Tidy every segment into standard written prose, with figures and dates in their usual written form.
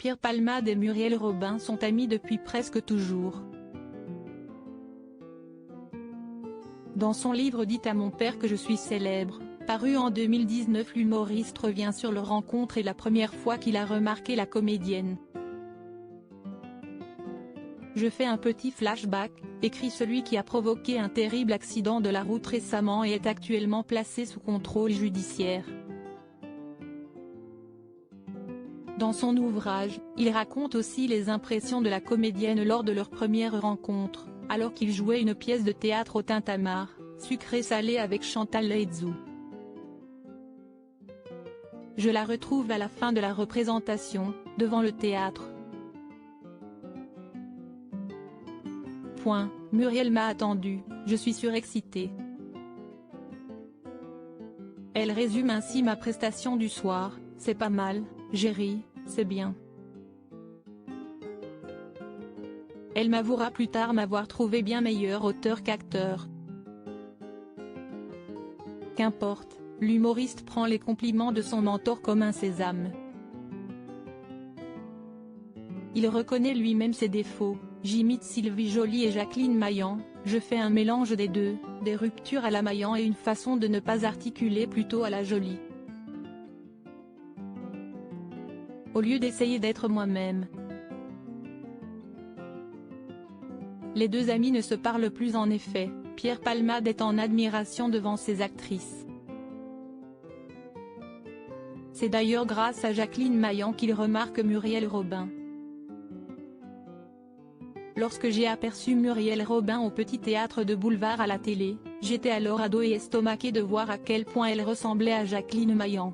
Pierre Palmade et Muriel Robin sont amis depuis presque toujours. Dans son livre « Dites à mon père que je suis célèbre », paru en 2019, l'humoriste revient sur leur rencontre et la première fois qu'il a remarqué la comédienne. « Je fais un petit flashback », écrit celui qui a provoqué un terrible accident de la route récemment et est actuellement placé sous contrôle judiciaire. Dans son ouvrage, il raconte aussi les impressions de la comédienne lors de leur première rencontre, alors qu'il jouait une pièce de théâtre au Tintamarre, sucré-salé avec Chantal Laitsou. Je la retrouve à la fin de la représentation, devant le théâtre. Muriel m'a attendu, je suis surexcitée. Elle résume ainsi ma prestation du soir: c'est pas mal, j'ai ri, c'est bien. Elle m'avouera plus tard m'avoir trouvé bien meilleur auteur qu'acteur. Qu'importe, l'humoriste prend les compliments de son mentor comme un sésame. Il reconnaît lui-même ses défauts: j'imite Sylvie Joly et Jacqueline Maillan, je fais un mélange des deux, des ruptures à la Maillan et une façon de ne pas articuler plutôt à la Joly. Au lieu d'essayer d'être moi-même. Les deux amis ne se parlent plus en effet, Pierre Palmade est en admiration devant ses actrices. C'est d'ailleurs grâce à Jacqueline Maillan qu'il remarque Muriel Robin. Lorsque j'ai aperçu Muriel Robin au Petit Théâtre de Boulevard à la télé, j'étais alors ado et estomaqué de voir à quel point elle ressemblait à Jacqueline Maillan.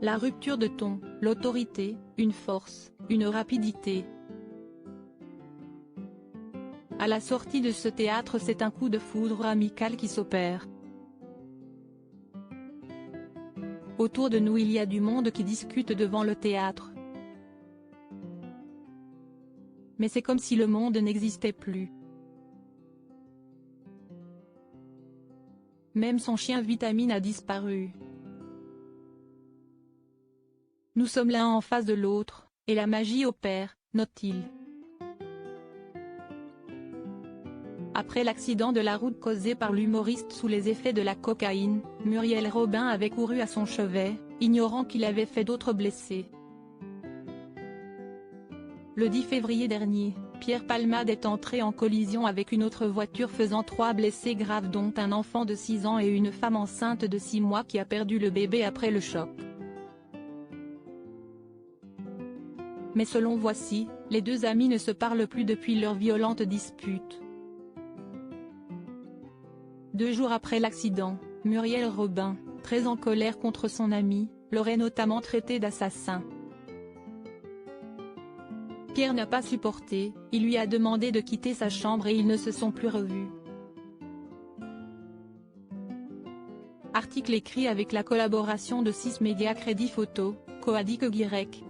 La rupture de ton, l'autorité, une force, une rapidité. À la sortie de ce théâtre, c'est un coup de foudre amical qui s'opère. Autour de nous il y a du monde qui discute devant le théâtre. Mais c'est comme si le monde n'existait plus. Même son chien Vitamine a disparu. Nous sommes l'un en face de l'autre, et la magie opère, note-t-il. Après l'accident de la route causé par l'humoriste sous les effets de la cocaïne, Muriel Robin avait couru à son chevet, ignorant qu'il avait fait d'autres blessés. Le 10 février dernier, Pierre Palmade est entré en collision avec une autre voiture faisant 3 blessés graves dont un enfant de 6 ans et une femme enceinte de 6 mois qui a perdu le bébé après le choc. Mais selon Voici, les deux amis ne se parlent plus depuis leur violente dispute. 2 jours après l'accident, Muriel Robin, très en colère contre son ami, l'aurait notamment traité d'assassin. Pierre n'a pas supporté, il lui a demandé de quitter sa chambre et ils ne se sont plus revus. Article écrit avec la collaboration de 6 médias Crédit Photo, Coadic Y.